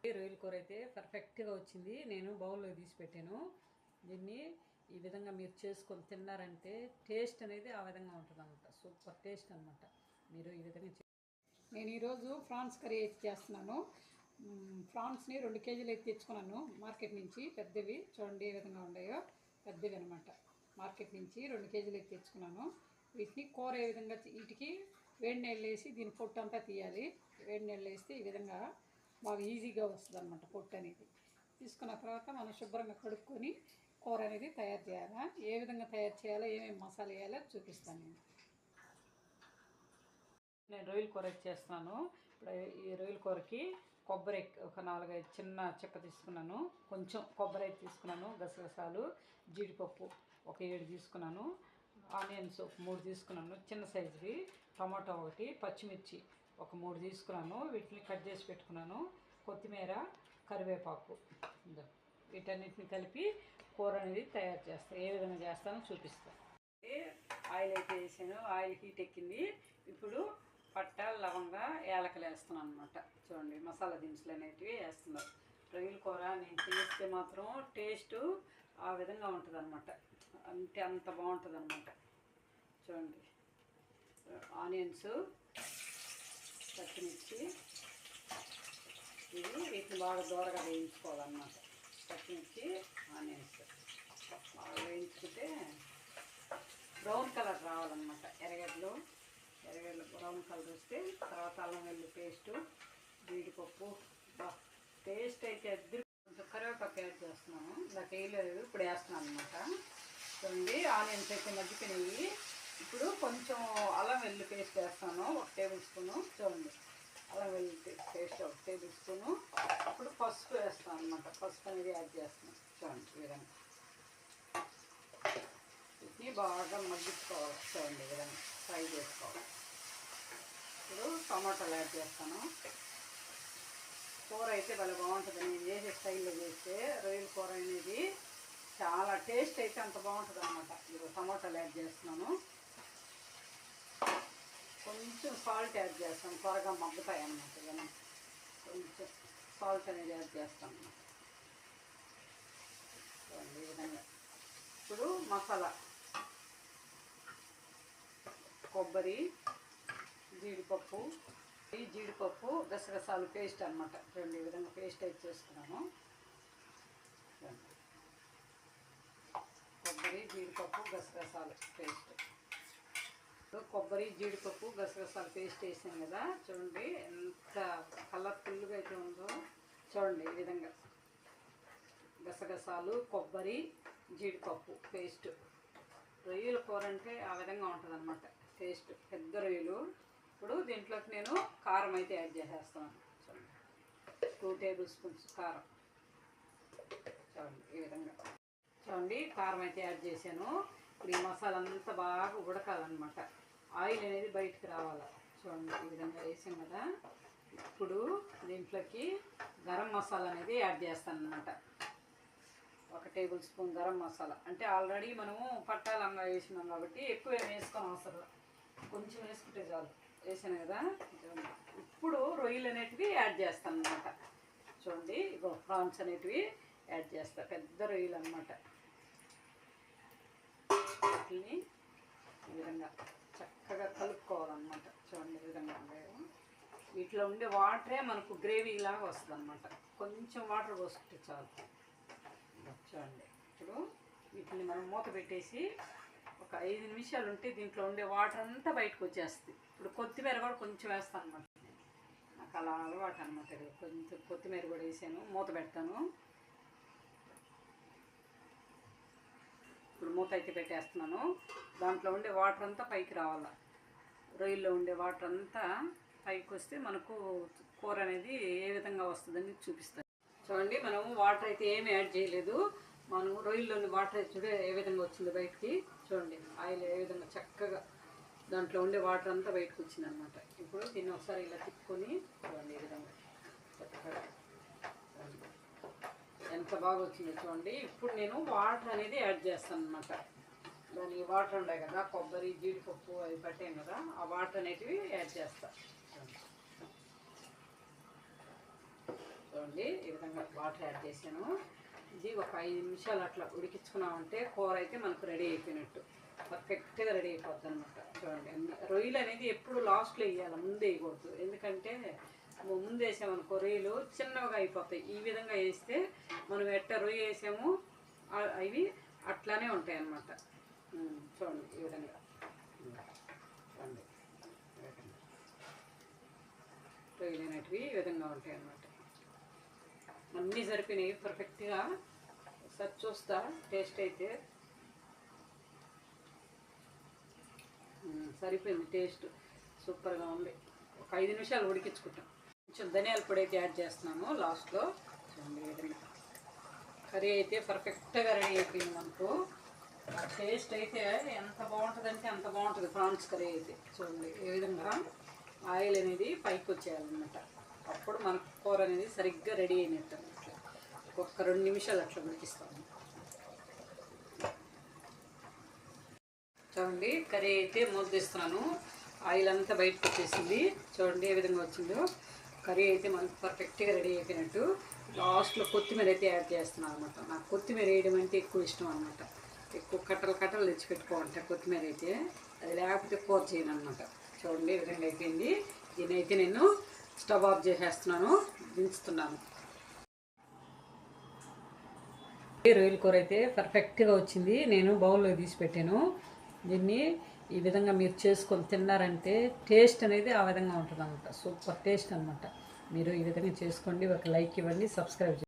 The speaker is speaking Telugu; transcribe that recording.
రొయ్యల కూర అయితే పర్ఫెక్ట్గా వచ్చింది. నేను బౌల్లో తీసి పెట్టాను. దీన్ని ఈ విధంగా మీరు చేసుకొని తిన్నారంటే టేస్ట్ అనేది ఆ విధంగా ఉంటుంది అనమాట. సూపర్ టేస్ట్ అనమాట. మీరు ఈ విధంగా నేను ఈరోజు ఫ్రాన్స్ కర్రీ అయితే చేస్తున్నాను. ఫ్రాన్స్ని 2 కేజీలు అయితే తెచ్చుకున్నాను మార్కెట్ నుంచి. పెద్దవి చూడండి ఏ విధంగా ఉన్నాయో, పెద్దవి అనమాట. మార్కెట్ నుంచి 2 కేజీలు అయితే తెచ్చుకున్నాను. వీటిని కూర ఏ విధంగా, వీటికి వేడి నీళ్ళు వేసి దీని పొట్టు అంతా తీయాలి. వేడి నీళ్ళు వేస్తే ఈ విధంగా బాగా ఈజీగా వస్తుంది అనమాట పొట్టు అనేది. తీసుకున్న తర్వాత మనం శుభ్రంగా కడుక్కొని కూర అనేది తయారు చేయాలా. ఏ విధంగా తయారు చేయాలో, ఏమేమి మసాలా వేయాలో చూపిస్తాను. నేను రొయ్యల కూర చేస్తున్నాను. ఇప్పుడు ఈ రొయ్యల కూరకి కొబ్బరి ఒక 4-5 చిన్న చెక్క తీసుకున్నాను. కొంచెం కొబ్బరి అయితే తీసుకున్నాను. గసగసాలు, జీడిపప్పు ఒక 7 తీసుకున్నాను. ఆనియన్స్ ఒక 3 తీసుకున్నాను చిన్న సైజువి. టమాటో 1, పచ్చిమిర్చి ఒక 3 తీసుకున్నాను. వీటిని కట్ చేసి పెట్టుకున్నాను. కొత్తిమీర, కరివేపాకు, వీటన్నిటిని కలిపి కూర అనేది తయారు చేస్తాను. ఏ విధంగా చేస్తానో చూపిస్తాను. ఆయిల్ అయితే వేసాను. ఆయిల్ హీట్ ఎక్కింది. ఇప్పుడు పట్ట, లవంగా, యాలకలు వేస్తున్నాను అనమాట. చూడండి మసాలా దినుసులు అనేటివి వేస్తున్నారు. రొయ్యల కూర నేను చేస్తే మాత్రం టేస్ట్ ఆ విధంగా ఉంటుంది అనమాట. అంటే అంత బాగుంటుంది అనమాట. చూడండి ఆనియన్స్, పచ్చిమిర్చి, వీటిని బాగా దూరగా వేయించుకోవాలన్నమాట. పచ్చిమిర్చి, ఆనియన్స్ బాగా వేయించుకుంటే బ్రౌన్ కలర్ రావాలన్నమాట. ఎర్రగడ్డలు బ్రౌన్ కలర్ వస్తే తర్వాత అల్లం వెల్లుల్లి పేస్టు, జీడిపప్పు, టేస్ట్ అయితే కొంచెం కరివేపాకు యాడ్ చేస్తున్నాను. ఇందాక వేయలేదు, ఇప్పుడు వేస్తున్నాను అనమాట. చూడండి ఆనియన్స్ అయితే మగ్గిపోయినాయి. ఇప్పుడు కొంచెం అల్లం వెల్లుల్లి పేస్ట్ వేస్తాను, 1 టేబుల్ స్పూను. చూడండి అల్లం వెల్లుల్లి పేస్ట్ 1 టేబుల్ స్పూను. ఇప్పుడు పసుపు వేస్తాను అనమాట. పసుపు అనేది యాడ్ చేస్తున్నాను. చూడండి ఈ విధంగా వీటిని బాగా మగ్గించుకోవాలి. చూడండి ఈ విధంగా ఫ్రై చేసుకోవాలి. ఇప్పుడు టమాటాలు యాడ్ చేస్తాను. కూర అయితే భలే బాగుంటుంది. నేను చేసే స్టైల్లో చేస్తే రొయ్యల కూర అనేది చాలా టేస్ట్ అయితే అంత బాగుంటుంది అనమాట. ఇప్పుడు టమాటాలు యాడ్ చేస్తున్నాను. కొంచెం సాల్ట్ యాడ్ చేస్తాను, త్వరగా మగ్గుతాయి అన్నమాట. ఇవన్నీ కొంచెం సాల్ట్ అనేది యాడ్ చేస్తాను చూడండి ఈ విధంగా. ఇప్పుడు మసాలా కొబ్బరి, జీడిపప్పు, గసగసాలు పేస్ట్ అనమాట. చూడండి ఈ విధంగా పేస్ట్ అయితే చేసుకున్నాను. కొబ్బరి, జీడిపప్పు, గసగసాలు పేస్ట్. కొబ్బరి, జీడిపప్పు, గసగసాలు పేస్ట్ వేసాను కదా. చూడండి ఎంత కలర్ఫుల్గా అయితే ఉందో. చూడండి ఈ విధంగా గసగసాలు, కొబ్బరి, జీడిపప్పు పేస్ట్. రొయ్యల కూర అంటే ఆ విధంగా ఉంటుంది అనమాట టేస్ట్. పెద్ద రొయ్యలు. ఇప్పుడు దీంట్లోకి నేను కారం అయితే యాడ్ చేసేస్తాను. చూడండి 2 టేబుల్ స్పూన్స్ కారం. చూడండి ఈ విధంగా. చూడండి కారం అయితే యాడ్ చేశాను. ఇప్పుడు ఈ మసాలా అంతా బాగా ఉడకాలన్నమాట. ఆయిల్ అనేది బయటకు రావాలి. చూడండి ఈ విధంగా వేసాం కదా. ఇప్పుడు దీంట్లోకి గరం మసాలా అనేది యాడ్ చేస్తాను అనమాట. 1 టేబుల్ స్పూన్ గరం మసాలా. అంటే ఆల్రెడీ మనము పట్టాలంగా వేసినాం కాబట్టి ఎక్కువ ఏమి వేసుకొని అవసరం, కొంచెం వేసుకుంటే చాలు. వేసాను కదా. ఇప్పుడు రొయ్యలు అనేటివి యాడ్ చేస్తాను అనమాట. చూడండి ఇగో ప్రాన్స్ అనేటివి యాడ్ చేస్తా. పెద్ద రొయ్యలు అనమాట. వాటిని ఈ విధంగా చక్కగా కలుపుకోవాలన్నమాట. చూడండి ఈ విధంగా ఉండేవి. వీటిలో ఉండే వాటరే మనకు గ్రేవీ లాగా వస్తుంది అనమాట. కొంచెం వాటర్ పోసుకుంటే చాలు. చూడండి ఇప్పుడు వీటిని మనం మూత పెట్టేసి ఒక 5 నిమిషాలు ఉంటే దీంట్లో ఉండే వాటర్ అంతా బయటకు వచ్చేస్తుంది. ఇప్పుడు కొత్తిమీర కూడా కొంచెం వేస్తాను అనమాట. నాకు అలా అలవాటు అనమాట. కొంచెం కొత్తిమీర కూడా వేసాను. మూత పెడతాను. ఇప్పుడు మూత అయితే పెట్టేస్తున్నాను. దాంట్లో ఉండే వాటర్ అంతా పైకి రావాలి. రొయ్యల్లో ఉండే వాటర్ అంతా పైకి వస్తే మనకు కూర అనేది ఏ విధంగా వస్తుందని చూపిస్తాను. చూడండి మనం వాటర్ అయితే ఏమి యాడ్ చేయలేదు. మనం రొయ్యల్లోని వాటర్ అయితే చూడే ఏ విధంగా వచ్చిందో బయటికి. చూడండి ఆయిల్ ఏ విధంగా చక్కగా దాంట్లో ఉండే వాటర్ అంతా బయటకు వచ్చిందనమాట. ఇప్పుడు దీన్ని ఒకసారి ఇలా తిప్పుకొని చూడండి ఈ విధంగా చక్కగా ఎంత బాగా వచ్చిందో చూడండి. ఇప్పుడు నేను వాటర్ అనేది యాడ్ చేస్తాను అనమాట. దాని వాటర్ ఉన్నాయి కదా, కొబ్బరి, జీడిపప్పు అవి పట్టాం కదా, ఆ వాటర్ అనేటివి యాడ్ చేస్తాను. చూడండి చూడండి ఈ విధంగా వాటర్ యాడ్ చేశాను. ఇది ఒక 5 నిమిషాలు అట్లా ఉడికించుకున్నామంటే కూర అయితే మనకు రెడీ అయిపోయినట్టు, పర్ఫెక్ట్గా రెడీ అయిపోద్ది అనమాట. చూడండి రొయ్యలు అనేది ఎప్పుడు లాస్ట్లో వేయాలి, ముందు వేయకూడదు. ఎందుకంటే ముందు వేసామనుకో రొయ్యలు చిన్నగా అయిపోతాయి. ఈ విధంగా వేస్తే మనం ఎట్ట రొయ్య వేసాము అవి అట్లానే ఉంటాయి అన్నమాట. చూడండి ఈ విధంగా చూడండి రొయ్యలు అనేటివి ఈ విధంగా ఉంటాయి అన్నమాట. అన్నీ సరిపోయినాయి పర్ఫెక్ట్గా. ఒకసారి చూస్తా టేస్ట్ అయితే సరిపోయింది, టేస్ట్ సూపర్గా ఉంది. ఒక 5 నిమిషాలు ఉడికించుకుంటాం. కొంచెం ధనియాల పొడి అయితే యాడ్ చేస్తున్నాము లాస్ట్లో. చూడండి ఈ విధంగా కర్రీ అయితే పర్ఫెక్ట్గా రెడీ అయిపోయింది మనకు. టేస్ట్ అయితే ఎంత బాగుంటుందంటే అంత బాగుంటుంది ప్రాన్స్ కర్రీ అయితే. చూడండి ఈ విధంగా ఆయిల్ అనేది పైకి వచ్చేయాలన్నమాట, అప్పుడు మనకు కూర అనేది సరిగ్గా రెడీ అయినట్టు అన్నమాట. ఒక్క 2 నిమిషాలు అట్లా ఉడికిస్తాము. చూడండి కర్రీ అయితే మూతీస్తున్నాను, ఆయిల్ అంతా బయటకు వచ్చేసింది. చూడండి ఏ విధంగా వచ్చిందో. కర్రీ అయితే మనకు పర్ఫెక్ట్గా రెడీ అయిపోయినట్టు. లాస్ట్లో కొత్తిమీర అయితే యాడ్ చేస్తున్నాను అనమాట. నాకు కొత్తిమీర వేయడం అంటే ఎక్కువ ఇష్టం అనమాట. ఎక్కువ కట్టలు తెచ్చిపెట్టుకోవాలంటే కొత్తిమీర అయితే, అది లేకపోతే కూర చేయను అనమాట. చూడండి ఈ విధంగా అయిపోయింది. దీనైతే నేను స్టవ్ ఆఫ్ చేసేస్తున్నాను, దించుతున్నాను. రొయ్యల కూర అయితే పర్ఫెక్ట్గా వచ్చింది. నేను బౌల్లో తీసి పెట్టాను. దీన్ని ఈ విధంగా మీరు చేసుకొని తిన్నారంటే టేస్ట్ అనేది ఆ విధంగా ఉంటుంది అనమాట. సూపర్ టేస్ట్ అనమాట. మీరు ఈ విధంగా చేసుకోండి. ఒక లైక్ ఇవ్వండి, సబ్స్క్రైబ్ చేయండి.